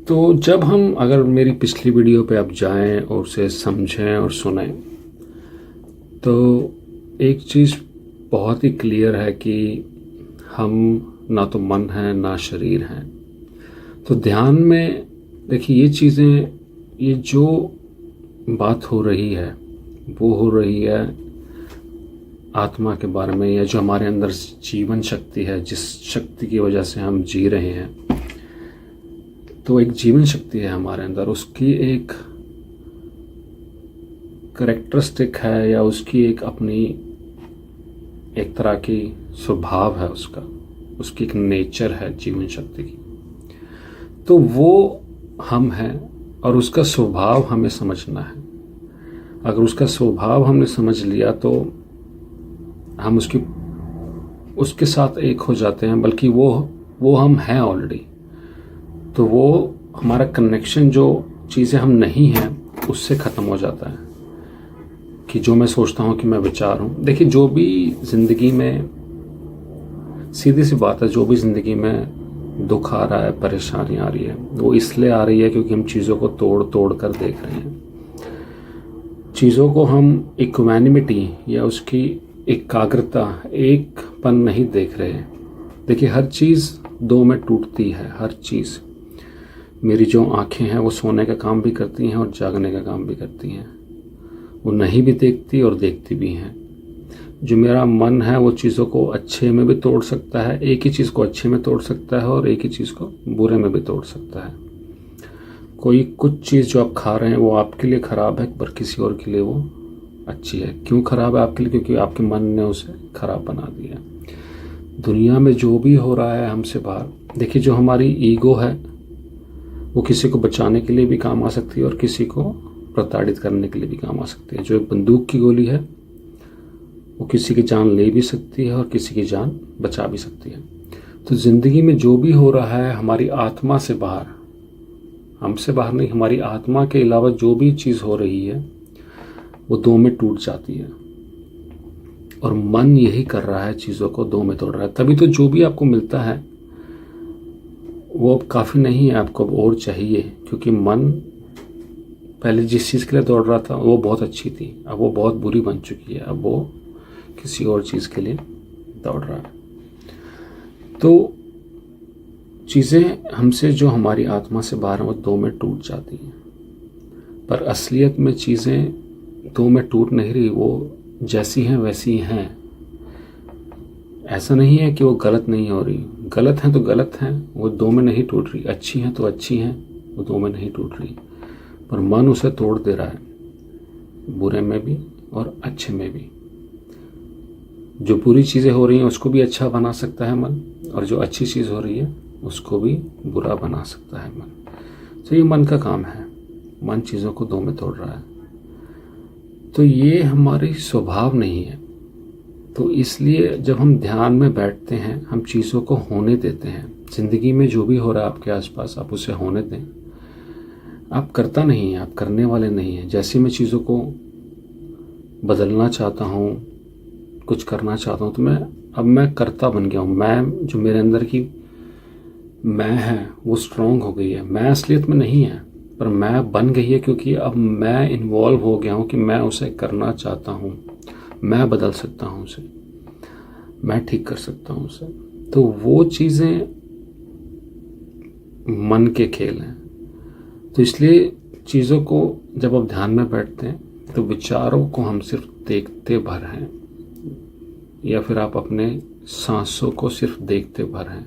तो जब हम अगर मेरी पिछली वीडियो पे आप जाएं और उसे समझें और सुनें तो एक चीज़ बहुत ही क्लियर है कि हम ना तो मन है ना शरीर हैं। तो ध्यान में देखिए ये चीज़ें, ये जो बात हो रही है वो हो रही है आत्मा के बारे में, या जो हमारे अंदर जीवन शक्ति है, जिस शक्ति की वजह से हम जी रहे हैं। तो एक जीवन शक्ति है हमारे अंदर, उसकी एक करेक्टरिस्टिक है या उसकी एक अपनी एक तरह की स्वभाव है, उसकी एक नेचर है जीवन शक्ति की। तो वो हम हैं और उसका स्वभाव हमें समझना है। अगर उसका स्वभाव हमने समझ लिया तो हम उसके साथ एक हो जाते हैं, बल्कि वो हम हैं ऑलरेडी। तो वो हमारा कनेक्शन, जो चीज़ें हम नहीं हैं उससे ख़त्म हो जाता है। कि जो मैं सोचता हूँ कि मैं विचार हूँ। देखिए जो भी ज़िंदगी में, सीधी सी बात है, जो भी ज़िंदगी में दुख आ रहा है, परेशानी आ रही है, वो इसलिए आ रही है क्योंकि हम चीज़ों को तोड़ तोड़ कर देख रहे हैं। चीज़ों को हम इक्वानिमिटी या उसकी एकाग्रता, एकपन नहीं देख रहे हैं। देखिए हर चीज़ दो में टूटती है, हर चीज़। मेरी जो आँखें हैं वो सोने का काम भी करती हैं और जागने का काम भी करती हैं। वो नहीं भी देखती और देखती भी हैं। जो मेरा मन है वो चीज़ों को अच्छे में भी तोड़ सकता है, एक ही चीज़ को अच्छे में तोड़ सकता है और एक ही चीज़ को बुरे में भी तोड़ सकता है। कुछ चीज़ जो आप खा रहे हैं वो आपके लिए ख़राब है, पर किसी और के लिए वो अच्छी है। क्यों ख़राब है आपके लिए? क्योंकि आपके मन ने उसे ख़राब बना दिया। दुनिया में जो भी हो रहा है हमसे बाहर, देखिए जो हमारी ईगो है वो किसी को बचाने के लिए भी काम आ सकती है और किसी को प्रताड़ित करने के लिए भी काम आ सकती है। जो एक बंदूक की गोली है वो किसी की जान ले भी सकती है और किसी की जान बचा भी सकती है। तो ज़िंदगी में जो भी हो रहा है हमारी आत्मा से बाहर, हमसे बाहर नहीं, हमारी आत्मा के अलावा जो भी चीज़ हो रही है वो दो में टूट जाती है। और मन यही कर रहा है, चीज़ों को दो में तोड़ रहा है। तभी तो जो भी आपको मिलता है वो अब काफ़ी नहीं है, आपको अब और चाहिए। क्योंकि मन पहले जिस चीज़ के लिए दौड़ रहा था वो बहुत अच्छी थी, अब वो बहुत बुरी बन चुकी है। अब वो किसी और चीज़ के लिए दौड़ रहा है। तो चीज़ें हमसे, जो हमारी आत्मा से बाहर हैं, वो दो में टूट जाती हैं। पर असलियत में चीज़ें दो में टूट नहीं रही, वो जैसी हैं वैसी हैं। ऐसा नहीं है कि वो गलत नहीं हो रही। गलत हैं तो गलत हैं, वो दो में नहीं टूट रही। अच्छी हैं तो अच्छी हैं, वो दो में नहीं टूट रही। पर मन उसे तोड़ दे रहा है, बुरे में भी और अच्छे में भी। जो बुरी चीज़ें हो रही हैं उसको भी अच्छा बना सकता है मन, और जो अच्छी चीज़ हो रही है उसको भी बुरा बना सकता है मन। तो ये मन का काम है, मन चीज़ों को दो में तोड़ रहा है। तो ये हमारी स्वभाव नहीं है। तो इसलिए जब हम ध्यान में बैठते हैं, हम चीज़ों को होने देते हैं। ज़िंदगी में जो भी हो रहा है आपके आसपास, आप उसे होने दें। आप करता नहीं हैं, आप करने वाले नहीं हैं। जैसे मैं चीज़ों को बदलना चाहता हूँ, कुछ करना चाहता हूँ, तो मैं करता बन गया हूँ। मैं, जो मेरे अंदर की मैं है वो स्ट्रांग हो गई है। मैं असलियत में नहीं है, पर मैं बन गई है, क्योंकि अब मैं इन्वॉल्व हो गया हूँ कि मैं उसे करना चाहता हूँ। मैं बदल सकता हूँ उसे, मैं ठीक कर सकता हूँ उसे। तो वो चीज़ें मन के खेल हैं। तो इसलिए चीज़ों को जब आप ध्यान में बैठते हैं तो विचारों को हम सिर्फ देखते भर हैं, या फिर आप अपने सांसों को सिर्फ देखते भर हैं।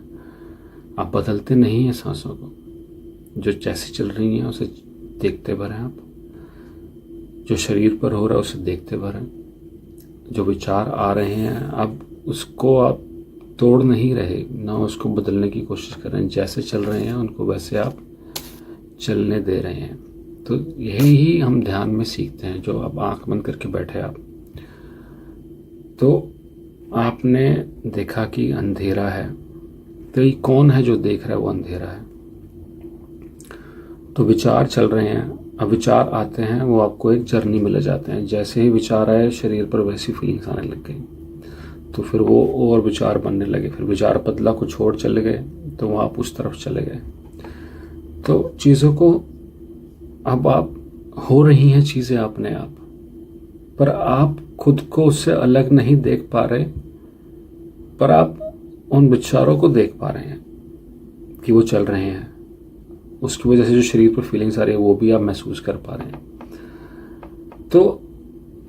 आप बदलते नहीं हैं सांसों को, जो जैसी चल रही हैं उसे देखते भर हैं। आप जो शरीर पर हो रहा है उसे देखते भर हैं। जो विचार आ रहे हैं अब उसको आप तोड़ नहीं रहे, ना उसको बदलने की कोशिश कर रहे हैं। जैसे चल रहे हैं उनको वैसे आप चलने दे रहे हैं। तो यही ही हम ध्यान में सीखते हैं। जो अब आंख बंद करके बैठे आप, तो आपने देखा कि अंधेरा है, तो ये कौन है जो देख रहा है? वो अंधेरा है। तो विचार चल रहे हैं, अब विचार आते हैं, वो आपको एक जर्नी में ले जाते हैं। जैसे ही विचार आए शरीर पर वैसी फीलिंग्स आने लग गई, तो फिर वो और विचार बनने लगे। फिर विचार बदला, कुछ और चले गए, तो वो आप उस तरफ चले गए। तो चीज़ों को अब आप हो रही हैं चीज़ें अपने आप, पर आप खुद को उससे अलग नहीं देख पा रहे, पर आप उन विचारों को देख पा रहे हैं कि वो चल रहे हैं। उसकी वजह से जो शरीर पर फीलिंग्स आ रही है वो भी आप महसूस कर पा रहे हैं। तो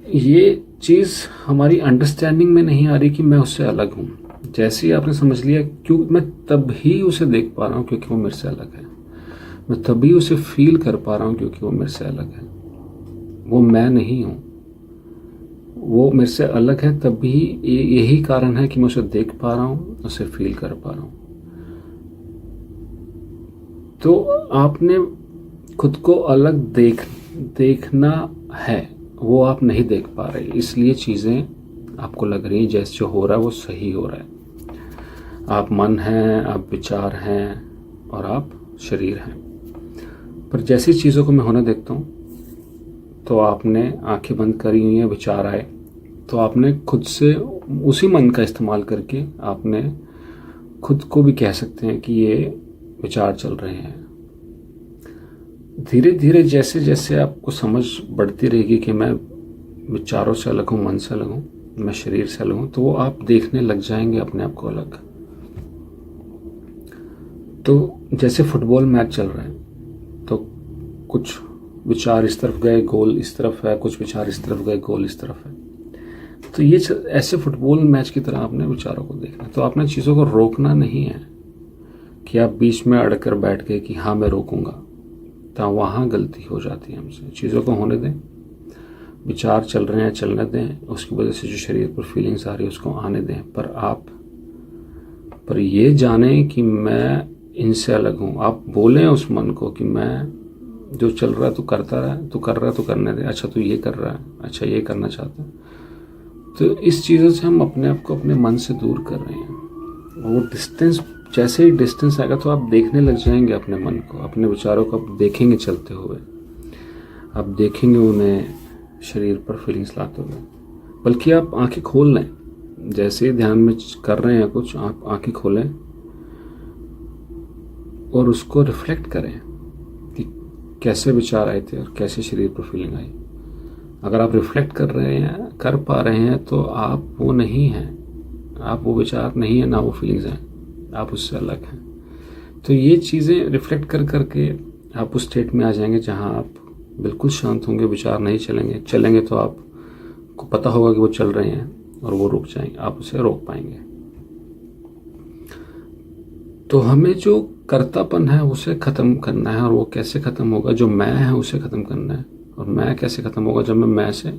ये चीज़ हमारी अंडरस्टैंडिंग में नहीं आ रही कि मैं उससे अलग हूँ। जैसे ही आपने समझ लिया, क्यों मैं तभी उसे देख पा रहा हूँ क्योंकि वो मेरे से अलग है, मैं तभी उसे फील कर पा रहा हूँ क्योंकि वो मेरे से अलग है, वो मैं नहीं हूँ, वो मेरे से अलग है, तभी यही कारण है कि मैं उसे देख पा रहा हूँ, उसे फील कर पा रहा हूँ। तो आपने खुद को अलग देखना है, वो आप नहीं देख पा रहे, इसलिए चीज़ें आपको लग रही हैं जैसे जो हो रहा है वो सही हो रहा है। आप मन हैं, आप विचार हैं और आप शरीर हैं। पर जैसी चीज़ों को मैं होने देखता हूँ तो आपने आंखें बंद करी हुई हैं, विचार आए तो आपने खुद से उसी मन का इस्तेमाल करके आपने खुद को भी कह सकते हैं कि ये विचार चल रहे हैं। धीरे धीरे जैसे जैसे आपको समझ बढ़ती रहेगी कि मैं विचारों से अलग हूँ, मन से अलग हूँ, मैं शरीर से अलग हूँ, तो वो आप देखने लग जाएंगे अपने आप को अलग। तो जैसे फुटबॉल मैच चल रहा है तो कुछ विचार इस तरफ गए, गोल इस तरफ है, कुछ विचार इस तरफ गए, गोल इस तरफ है। तो ये ऐसे फुटबॉल मैच की तरह आपने विचारों को देखना। तो आपने चीज़ों को रोकना नहीं है कि आप बीच में अड़कर बैठ गए कि हाँ मैं रोकूंगा, तो वहाँ गलती हो जाती है हमसे। चीज़ों को होने दें, विचार चल रहे हैं चलने दें, उसकी वजह से जो शरीर पर फीलिंग्स आ रही है उसको आने दें, पर ये जानें कि मैं इनसे अलग हूँ। आप बोलें उस मन को कि मैं जो चल रहा है तू करता रहा, तू कर रहा है तो करने दे, अच्छा तू ये कर रहा है, अच्छा ये करना चाहता है। तो इस चीज़ों से हम अपने आप को अपने मन से दूर कर रहे हैं। वो डिस्टेंस, जैसे ही डिस्टेंस आएगा तो आप देखने लग जाएंगे अपने मन को, अपने विचारों को आप देखेंगे चलते हुए, आप देखेंगे उन्हें शरीर पर फीलिंग्स लाते हुए। बल्कि आप आंखें खोल लें, जैसे ही ध्यान में कर रहे हैं कुछ, आप आंखें खोलें और उसको रिफ्लेक्ट करें कि कैसे विचार आए थे और कैसे शरीर पर फीलिंग आई। अगर आप रिफ्लेक्ट कर रहे हैं, कर पा रहे हैं, तो आप वो नहीं हैं, आप वो विचार नहीं है, ना वो फीलिंग्स हैं, आप उससे अलग हैं। तो ये चीज़ें रिफ्लेक्ट कर करके आप उस स्टेट में आ जाएंगे जहां आप बिल्कुल शांत होंगे, विचार नहीं चलेंगे तो आपको पता होगा कि वो चल रहे हैं और वो रुक जाएंगे, आप उसे रोक पाएंगे। तो हमें जो कर्तापन है उसे ख़त्म करना है, और वो कैसे ख़त्म होगा, जो मैं है उसे ख़त्म करना है। और मैं कैसे ख़त्म होगा, जब मैं से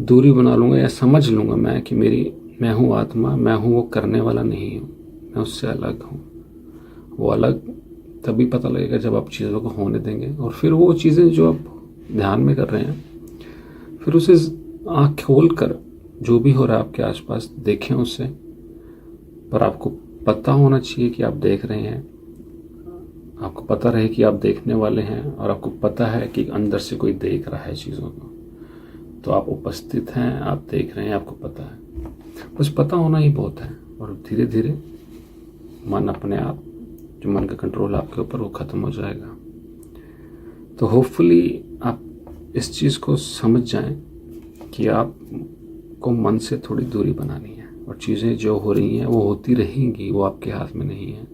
दूरी बना लूँगा या समझ लूँगा मैं कि मैं हूँ आत्मा, मैं हूँ, वो करने वाला नहीं हूँ, मैं उससे अलग हूँ। वो अलग तभी पता लगेगा जब आप चीज़ों को होने देंगे, और फिर वो चीज़ें जो आप ध्यान में कर रहे हैं, फिर उसे आँख खोल कर जो भी हो रहा है आपके आसपास देखें उससे। पर आपको पता होना चाहिए कि आप देख रहे हैं, आपको पता रहे कि आप देखने वाले हैं, और आपको पता है कि अंदर से कोई देख रहा है चीज़ों को। तो आप उपस्थित हैं, आप देख रहे हैं, आपको पता है। बस पता होना ही बहुत है, और धीरे धीरे मन अपने आप, जो मन का कंट्रोल आपके ऊपर, वो ख़त्म हो जाएगा। तो होपफुली आप इस चीज़ को समझ जाएं कि आपको मन से थोड़ी दूरी बनानी है, और चीज़ें जो हो रही हैं वो होती रहेंगी, वो आपके हाथ में नहीं है।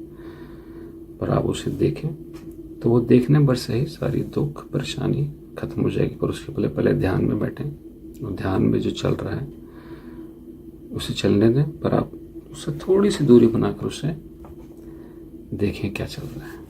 पर आप उसे देखें तो वो देखने भर से ही सारी दुख परेशानी ख़त्म हो जाएगी। पर उसके पहले ध्यान में बैठें, और ध्यान में जो चल रहा है उसे चलने दें, पर आप उससे थोड़ी सी दूरी बनाकर उसे देखें क्या चल रहा है।